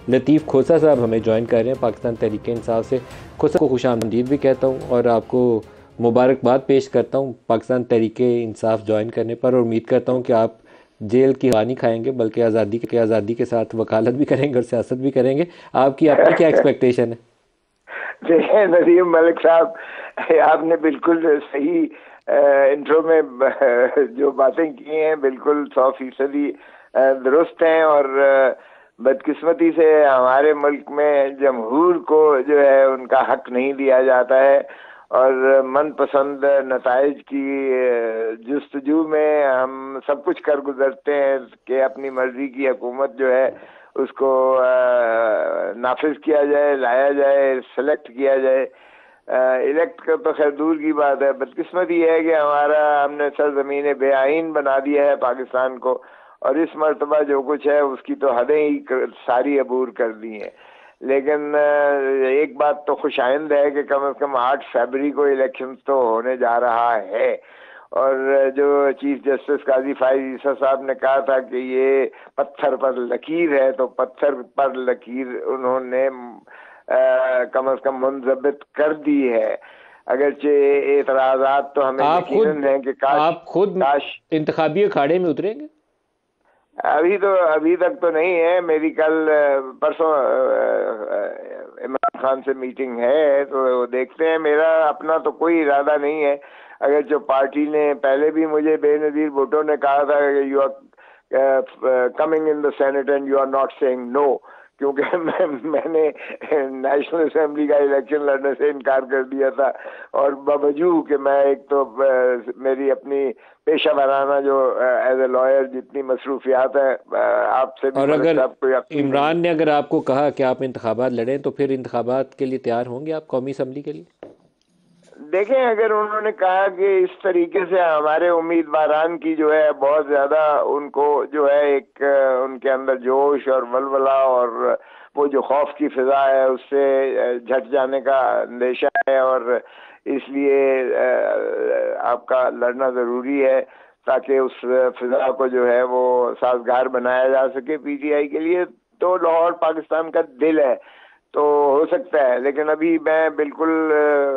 लतीफ़ खोसा साहब हमें ज्वाइन कर रहे हैं पाकिस्तान तहरीक-ए-इंसाफ से। खोसा को खुशामदीद भी कहता हूँ और आपको मुबारकबाद पेश करता हूँ पाकिस्तान तहरीक-ए-इंसाफ ज्वाइन करने पर, और उम्मीद करता हूँ कि आप जेल की हवा नहीं खाएंगे बल्कि आज़ादी के साथ वकालत भी करेंगे और सियासत भी करेंगे। आपकी अपनी क्या एक्सपेक्टेशन है? देखिए नदीम मलिक साहब, आपने बिल्कुल सही इंट्रो में जो बातें की हैं बिल्कुल 100% दुरुस्त हैं। और बदकिस्मती से हमारे मुल्क में जमहूर को जो है उनका हक नहीं दिया जाता है, और मनपसंद नताइज की जुस्तजू में हम सब कुछ कर गुजरते हैं कि अपनी मर्जी की हुकूमत जो है उसको नाफिज किया जाए, लाया जाए, सेलेक्ट किया जाए। इलेक्ट का तो खैर दूर की बात है। बदकिस्मती है कि हमने सरजमीन बेआइन बना दिया है पाकिस्तान को, और इस मर्तबा जो कुछ है उसकी तो हदें ही सारी अबूर कर दी हैं। लेकिन एक बात तो खुशाइंद है कि कम से कम 8 फरवरी को इलेक्शन तो होने जा रहा है। और जो चीफ जस्टिस काजी फाइज ईसा साहब ने कहा था कि ये पत्थर पर लकीर है, तो पत्थर पर लकीर उन्होंने कम से कम मुंजबित कर दी है। अगरचे एतराजात तो हमें यकीनन है कि आप खुद काश इंतखाबी अखाड़े में उतरेंगे? अभी तक तो नहीं है मेरी। कल परसों इमरान खान से मीटिंग है, तो देखते हैं। मेरा अपना तो कोई इरादा नहीं है। अगर जो पार्टी ने पहले भी मुझे बेनजीर भुट्टो ने कहा था कि you are coming in the senate and you are not saying no, क्योंकि मैंने नेशनल असेंबली का इलेक्शन लड़ने से इनकार कर दिया था। और बावजूद कि मैं एक तो मेरी अपनी पेशा वराना जो एज ए लॉयर जितनी मसरूफियात है, आपसे भी और मलिक अगर साहब को यकीन नहीं इमरान है। ने अगर आपको कहा कि आप इंतखाबात लड़ें तो फिर इंतखाबात के लिए तैयार होंगे आप कौमी असम्बली के लिए? देखें, अगर उन्होंने कहा कि इस तरीके से हमारे उम्मीदवारान की जो है बहुत ज्यादा उनको जो है एक उनके अंदर जोश और वलवला और वो जो खौफ की फिजा है उससे झट जाने का अंदेशा है, और इसलिए आपका लड़ना जरूरी है ताकि उस फिजा को जो है वो साजगार बनाया जा सके पीटीआई के लिए। तो लाहौर पाकिस्तान का दिल है, तो हो सकता है। लेकिन अभी मैं बिल्कुल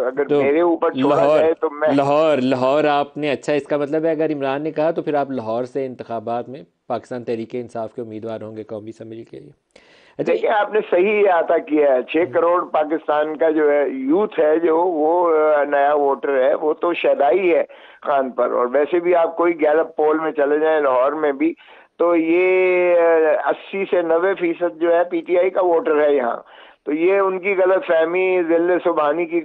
अगर तो मेरे ऊपर छोड़ा लाहौर जाए तो मैं लाहौर लाहौर आपने, अच्छा इसका मतलब है अगर इमरान ने कहा तो फिर आप लाहौर से इंतखाबात में पाकिस्तान तहरीक इंसाफ के उम्मीदवार होंगे कौमी असम्बली के लिए? अच्छा देखिए, आपने सही अता किया है। 6 करोड़ पाकिस्तान का जो है यूथ है, जो वो नया वोटर है, वो तो शदाई है खान पर। और वैसे भी आप कोई गैलप पोल में चले जाएं लाहौर में भी, तो ये 80 से 90% जो है पीटीआई का वोटर है यहाँ। तो ये उनकी गलत फहमी जिले सुबहानी की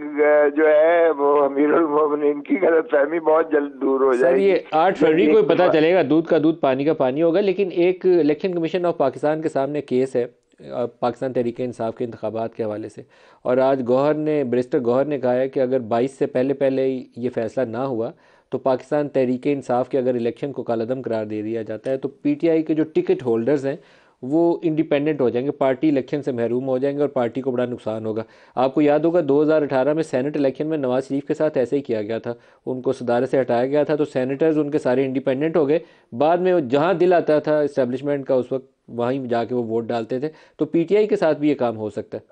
जो है वो अमीरुल मोमिनीन की गलत फहमी बहुत जल्द दूर हो सर, ये जाएगी। 8 बस फरवरी को ये ही पता चलेगा, दूध का दूध पानी का पानी होगा। लेकिन एक इलेक्शन कमीशन ऑफ पाकिस्तान के सामने केस है पाकिस्तान तहरीक इंसाफ के इंतखाबात के हवाले से, और आज बैरिस्टर गौहर ने कहा है कि अगर 22 से पहले पहले ये फैसला ना हुआ तो पाकिस्तान तहरीक इंसाफ के अगर इलेक्शन को कालादम करार दे दिया जाता है तो पीटीआई के जो टिकट होल्डर्स हैं वो इंडिपेंडेंट हो जाएंगे, पार्टी इलेक्शन से महरूम हो जाएंगे और पार्टी को बड़ा नुकसान होगा। आपको याद होगा 2018 में सेनेट इलेक्शन में नवाज शरीफ के साथ ऐसे ही किया गया था, उनको सदारत से हटाया गया था तो सेनेटर्स उनके सारे इंडिपेंडेंट हो गए। बाद में जहां दिल आता था इस्टेब्लिशमेंट का उस वक्त वहीं जाके वो वोट डालते थे। तो पीटीआई के साथ भी ये काम हो सकता है?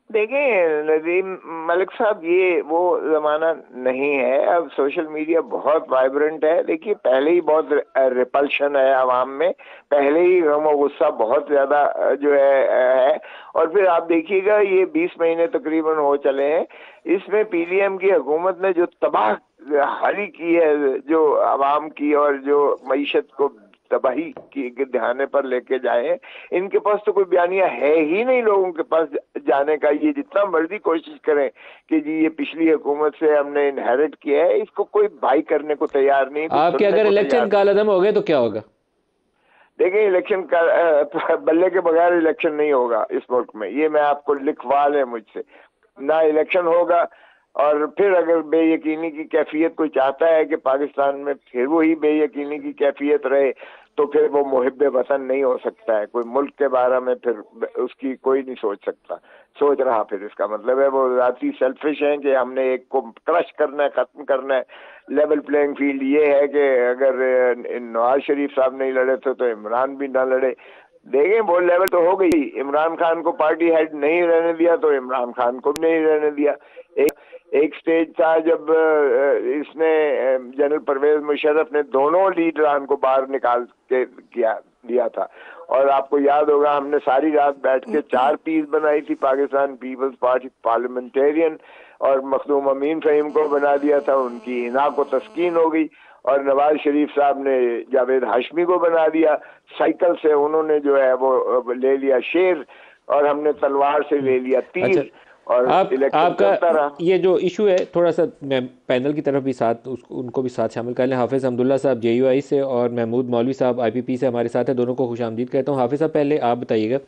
देखिए नदीम मलिक साहब, ये वो जमाना नहीं है। अब सोशल मीडिया बहुत वाइब्रेंट है। देखिए, पहले ही बहुत रिपल्शन है आवाम में, पहले ही गम और गुस्सा बहुत ज्यादा जो है। और फिर आप देखिएगा ये 20 महीने तकरीबन हो चले हैं, इसमें पीडीएम की हुकूमत ने जो तबाह हारी की है जो आवाम की, और जो मईशत को तबाही की ध्यान पर लेके जाए, इनके पास तो कोई बयानिया है ही नहीं लोगों के पास जाने का। ये जितना मर्जी कोशिश करें कि जी ये पिछली हुकूमत से हमने इनहेरिट किया है, इसको कोई भाई करने को तैयार नहीं, कुछ आपके सुनने अगर को इलेक्शन तैयार नहीं। कालादम हो गए तो क्या होगा? देखिए, इलेक्शन का बल्ले के बगैर इलेक्शन नहीं होगा इस मुल्क में, ये मैं आपको लिखवा लें मुझसे। ना इलेक्शन होगा। और फिर अगर बेयकीनी की कैफियत कोई चाहता है कि पाकिस्तान में फिर वही बेयकीनी की कैफियत रहे, तो फिर वो मुहिब्बे वतन नहीं हो सकता है। कोई मुल्क के बारे में फिर उसकी कोई नहीं सोच सकता, सोच रहा। फिर इसका मतलब है वो जाती सेल्फिश है कि हमने एक को क्रश करना है, खत्म करना है। लेवल प्लेइंग फील्ड ये है कि अगर नवाज शरीफ साहब नहीं लड़े थे तो इमरान भी ना लड़े। देखें वो लेवल तो हो गई। इमरान खान को पार्टी हेड नहीं रहने दिया तो इमरान खान को भी नहीं रहने दिया। एक एक स्टेज था जब इसने जनरल परवेज मुशर्रफ ने दोनों लीडरान को बाहर निकाल के दिया था। और आपको याद होगा हमने सारी रात बैठ के 4 पीस बनाई थी, पाकिस्तान पीपल्स पार्टी पार्लियामेंटेरियन, और मखदूम अमीन फहीम को बना दिया था, उनकी हिना को तस्कीन हो गई। और नवाज शरीफ साहब ने जावेद हाशमी को बना दिया, साइकिल से उन्होंने जो है वो ले लिया शेर, और हमने तलवार से ले लिया तीर। अच्छा, और आपका ये जो इशू है, थोड़ा सा मैं पैनल की तरफ भी साथ उनको भी साथ शामिल कर लें। हाफिज़ अब्दुल्ला साहब JUI से और महमूद मौलवी साहब IPP से हमारे साथ है, दोनों को खुशामदीद कहता हूँ। हाफिज़ साहब पहले आप बताइएगा,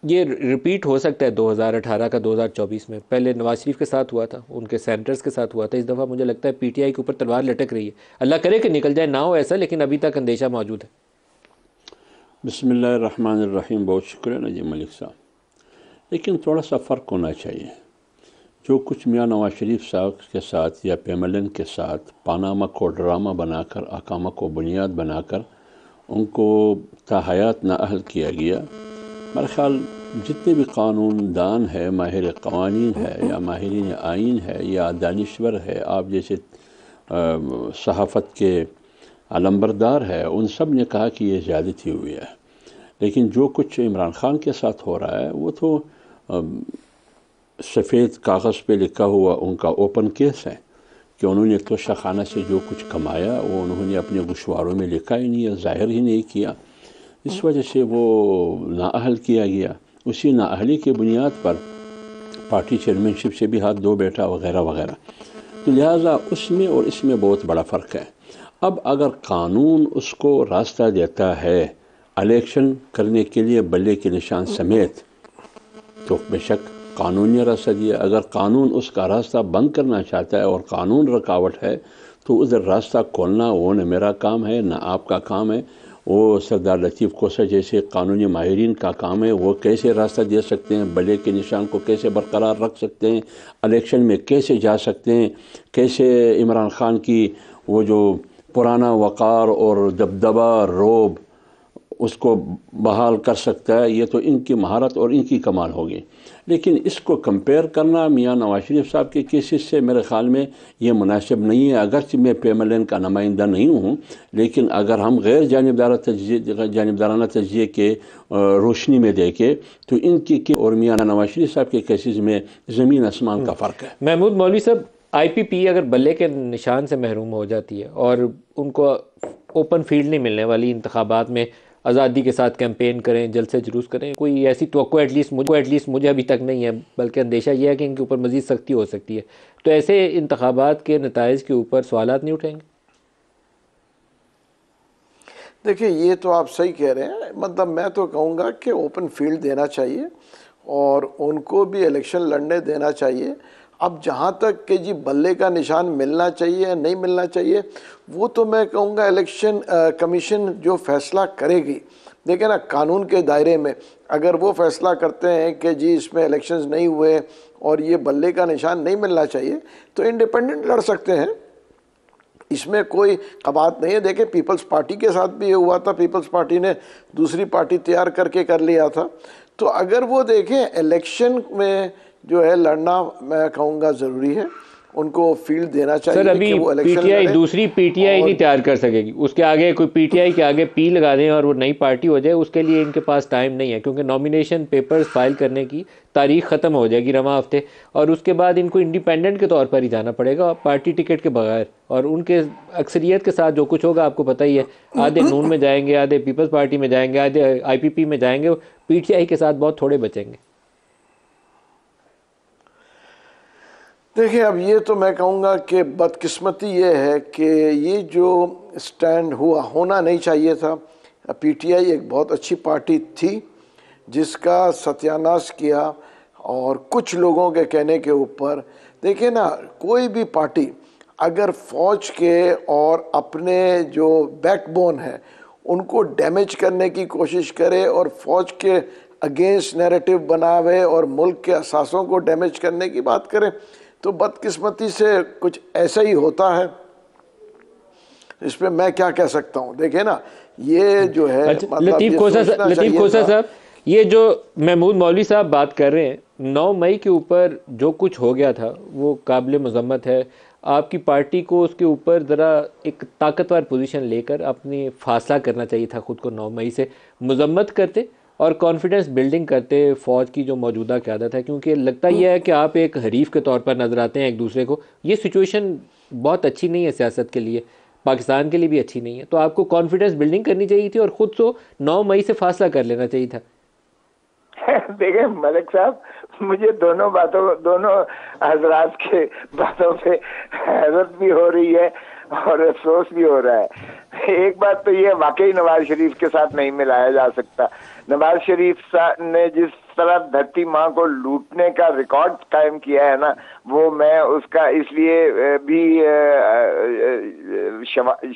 ये रिपीट हो सकता है 2018 का 2024 में? पहले नवाज शरीफ के साथ हुआ था, उनके सेंटर्स के साथ हुआ था, इस दफ़ा मुझे लगता है PTI के ऊपर तलवार लटक रही है। अल्लाह करे कि निकल जाए, ना हो ऐसा, लेकिन अभी तक अंदेशा मौजूद है। बिस्मिल्लाहिर्रहमानिर्रहीम। बहुत शुक्रिया नजीम मलिक साहब। लेकिन थोड़ा सा फ़र्क होना चाहिए। जो कुछ मियाँ नवाज शरीफ साहब के साथ या पेमलन के साथ पानामा को ड्रामा बनाकर, अकामा को बुनियाद बनाकर उनको ताहयात नाअहल किया गया, मेरे ख़्याल जितने भी कानून दान है, माहिर क़वानीन है या माहिरीन आइन है या दानिश्वर है, आप जैसे सहाफ़त के अलंबरदार है, उन सब ने कहा कि ये ज़्यादती हुई है। लेकिन जो कुछ इमरान ख़ान के साथ हो रहा है वो तो सफ़ेद कागज़ पे लिखा हुआ उनका ओपन केस है कि उन्होंने तोशा खाना से जो कुछ कमाया वो उन्होंने अपने गुशवारों में लिखा ही नहीं है, ज़ाहिर ही नहीं किया। इस वजह से वो नाअहल किया गया। उसी नाअहली के बुनियाद पर पार्टी चेयरमैनशिप से भी हाथ धो बैठा वगैरह वगैरह। तो लिहाजा उसमें और इसमें बहुत बड़ा फ़र्क है। अब अगर कानून उसको रास्ता देता है इलेक्शन करने के लिए बल्ले के निशान समेत, तो बेशक कानून ने रास्ता दिया। अगर कानून उसका रास्ता बंद करना चाहता है और कानून रुकावट है तो उधर रास्ता खोलना वो न मेरा काम है, न आपका काम है। वो सरदार लतीफ़ कोसा जैसे कानूनी माहिरीन का काम है। वो कैसे रास्ता दे सकते हैं, बल्ले के निशान को कैसे बरकरार रख सकते हैं, इलेक्शन में कैसे जा सकते हैं, कैसे इमरान ख़ान की वो जो पुराना वक़ार और दबदबा रोब उसको बहाल कर सकता है। ये तो इनकी महारत और इनकी कमाल होगी। लेकिन इसको कंपेयर करना मियाँ नवाज शरीफ साहब के केसेस से मेरे ख़्याल में ये मुनासिब नहीं है। अगरचे मैं पेमलन का नुमाइंदा नहीं हूँ, लेकिन अगर हम गैर जानिबदाराना तज्ज़िये के रोशनी में देखें तो इनकी और मियाँ नवाज शरीफ साहब के केसेस में ज़मीन आसमान का फ़र्क है। महमूद मौलवी साहब, IPP अगर बल्ले के निशान से महरूम हो जाती है और उनको ओपन फील्ड नहीं मिलने वाली, इंतखाबात में आज़ादी के साथ कैंपेन करें, जलसे जुलूस करें, कोई ऐसी तवक्को एटलीस्ट मुझे अभी तक नहीं है, बल्कि अंदेशा यह है कि इनके ऊपर मज़ीद सख्ती हो सकती है, तो ऐसे इंतखाबात के नताइज के ऊपर सवालात नहीं उठेंगे? देखिए, ये तो आप सही कह रहे हैं। मतलब मैं तो कहूँगा कि ओपन फील्ड देना चाहिए और उनको भी इलेक्शन लड़ने देना चाहिए। अब जहाँ तक कि जी बल्ले का निशान मिलना चाहिए या नहीं मिलना चाहिए, वो तो मैं कहूँगा इलेक्शन कमीशन जो फैसला करेगी। देखिए ना, कानून के दायरे में अगर वो फैसला करते हैं कि जी इसमें इलेक्शंस नहीं हुए और ये बल्ले का निशान नहीं मिलना चाहिए, तो इंडिपेंडेंट लड़ सकते हैं, इसमें कोई कबात नहीं है। देखें, पीपल्स पार्टी के साथ भी ये हुआ था, पीपल्स पार्टी ने दूसरी पार्टी तैयार करके कर लिया था। तो अगर वो देखें इलेक्शन में जो है लड़ना, मैं कहूँगा ज़रूरी है, उनको फील्ड देना चाहिए। सर, अभी PTI दूसरी PTI नहीं तैयार कर सकेगी, उसके आगे कोई PTI के आगे P लगा दें और वो नई पार्टी हो जाए, उसके लिए इनके पास टाइम नहीं है, क्योंकि नॉमिनेशन पेपर्स फाइल करने की तारीख ख़त्म हो जाएगी रवा हफ्ते, और उसके बाद इनको इंडिपेंडेंट के तौर पर ही जाना पड़ेगा पार्टी टिकट के बगैर। और उनके अक्सरियत के साथ जो कुछ होगा आपको पता ही है, आधे नून में जाएंगे, आधे पीपल्स पार्टी में जाएंगे, आधे IPP में जाएंगे, PTI के साथ बहुत थोड़े बचेंगे। देखिए, अब ये तो मैं कहूँगा कि बदकिस्मती ये है कि ये जो स्टैंड होना नहीं चाहिए था। PTI एक बहुत अच्छी पार्टी थी जिसका सत्यानाश किया, और कुछ लोगों के कहने के ऊपर, देखिए ना, कोई भी पार्टी अगर फ़ौज के और अपने जो बैकबोन है उनको डैमेज करने की कोशिश करे और फ़ौज के अगेंस्ट नैरेटिव बनावे और मुल्क के असासों को डैमेज करने की बात करे, तो बदकिस्मती से कुछ ऐसा ही होता है। इस पर मैं क्या कह सकता हूँ। देखिए ना, ये जो है अच्छा, लतीफ़ खोसा साहब, ये जो महमूद मौलवी साहब बात कर रहे हैं 9 मई के ऊपर जो कुछ हो गया था वो काबिल मज़म्मत है। आपकी पार्टी को उसके ऊपर ज़रा एक ताकतवर पोजीशन लेकर अपनी फासला करना चाहिए था खुद को। 9 मई से मज़म्मत करते और कॉन्फिडेंस बिल्डिंग करते फ़ौज की जो मौजूदा क़यादत है, क्योंकि लगता यह है कि आप एक हरीफ के तौर पर नज़र आते हैं एक दूसरे को। ये सिचुएशन बहुत अच्छी नहीं है सियासत के लिए, पाकिस्तान के लिए भी अच्छी नहीं है। तो आपको कॉन्फिडेंस बिल्डिंग करनी चाहिए थी और ख़ुद से 9 मई से फासला कर लेना चाहिए था। देखिए मलिक साहब, मुझे दोनों हजरात के बातों पे हैरत भी हो रही है और अफसोस भी हो रहा है। एक बात तो ये वाकई नवाज शरीफ के साथ नहीं मिलाया जा सकता। नवाज शरीफ ने जिस तरह धरती माँ को लूटने का रिकॉर्ड कायम किया है ना, वो मैं उसका इसलिए भी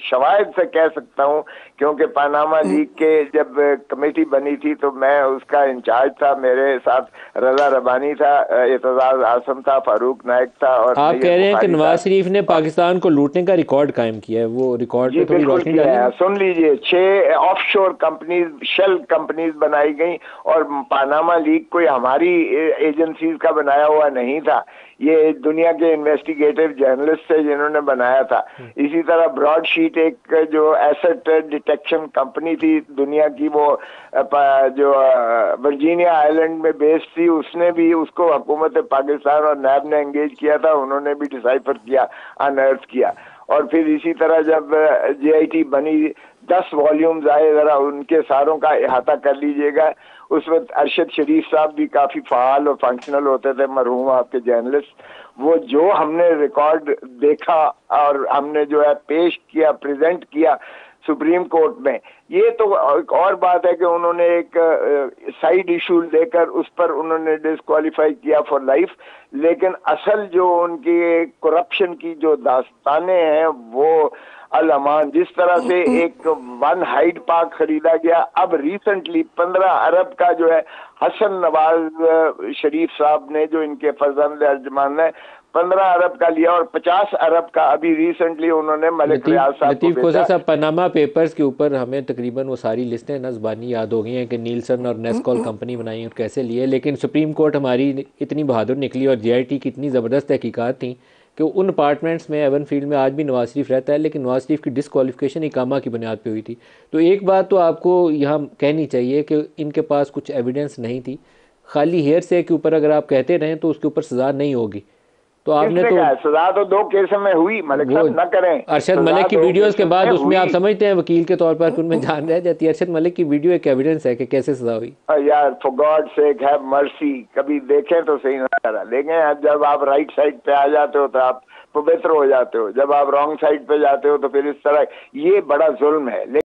शवायद से कह सकता हूँ क्योंकि पानामा लीग के जब कमेटी बनी थी तो मैं उसका इंचार्ज था। मेरे साथ रजा रबानी था, एतजाज आसम था, फारूक नायक था। और आप कह रहे हैं कि नवाज शरीफ ने पाकिस्तान को लूटने का रिकॉर्ड कायम किया है, वो रिकॉर्ड पे थोड़ी रोशनी डालिए। सुन लीजिए, 6 ऑफशोर कंपनीज, शेल कंपनीज बनाई गई और पानामा लीग कोई हमारी एजेंसीज का बनाया हुआ नहीं था। ये दुनिया के इन्वेस्टिगेटिव जर्नलिस्ट थे जिन्होंने बनाया था। इसी तरह ब्रॉडशीट एक जो एसेट डिटेक्शन कंपनी थी दुनिया की, वो जो वर्जीनिया आइलैंड में बेस्ड थी, उसने भी उसको हुकूमत पाकिस्तान और नैब ने एंगेज किया था। उन्होंने भी डिसाइफर किया, अनअर्थ किया। और फिर इसी तरह जब JIT बनी 10 वॉल्यूम्स आए, जरा उनके सारों का अहाता कर लीजिएगा। उस वक्त अरशद शरीफ साहब भी काफी फाल और फंक्शनल होते थे, मरहूम आपके जर्नलिस्ट। वो जो हमने रिकॉर्ड देखा और हमने जो है पेश किया, प्रेजेंट किया सुप्रीम कोर्ट में, ये तो एक और बात है कि उन्होंने एक साइड इशू लेकर उस पर उन्होंने डिस्क्वालीफाई किया फॉर लाइफ। लेकिन असल जो उनकी करप्शन की जो दास्तानें हैं वो अल-अमान, जिस तरह से एक 1 हाइड पार्क खरीदा गया, अब रिसेंटली 15 अरब का जो है हसन नवाज शरीफ साहब ने, जो इनके फर्जंद अर्जमान है, 15 अरब का लिया और 50 अरब का अभी रिसेंटली उन्होंने मलिक रियाज साहब को लतीफ़ खोसा साहब, पनामा पेपर्स के ऊपर हमें तकरीबन वो सारी लिस्टें नज़बानी याद हो गई हैं कि नीलसन और नेस्कॉल कंपनी बनाई और कैसे लिए। लेकिन सुप्रीम कोर्ट हमारी इतनी बहादुर निकली और JIT की इतनी ज़बरदस्त तहकीकात थी कि उन अपार्टमेंट्स में, एवन फील्ड में आज भी नवाज शरीफ रहता है, लेकिन नवाज शरीफ की डिस्क्वालिफिकेशन इकामा की बुनियाद पे हुई थी। तो एक बात तो आपको यहाँ कहनी चाहिए कि इनके पास कुछ एविडेंस नहीं थी। खाली हेयर से के ऊपर अगर आप कहते रहें तो उसके ऊपर सज़ा नहीं होगी। तो आपने तो सजा तो 2 केस में हुई, मलिक साहब न करें। अरशद मलिक की वीडियोस के बाद उसमें आप समझते हैं वकील के तौर पर उनमें जान रह जाती है। अरशद मलिक की वीडियो एक एविडेंस है कि कैसे सजा हुई। यार for God sake have mercy, कभी देखें तो सही ना करा। लेकिन जब आप राइट साइड पे आ जाते हो तो आप पवित्र हो जाते हो, जब आप रॉन्ग साइड पे जाते हो तो फिर इस तरह, ये बड़ा जुल्म है।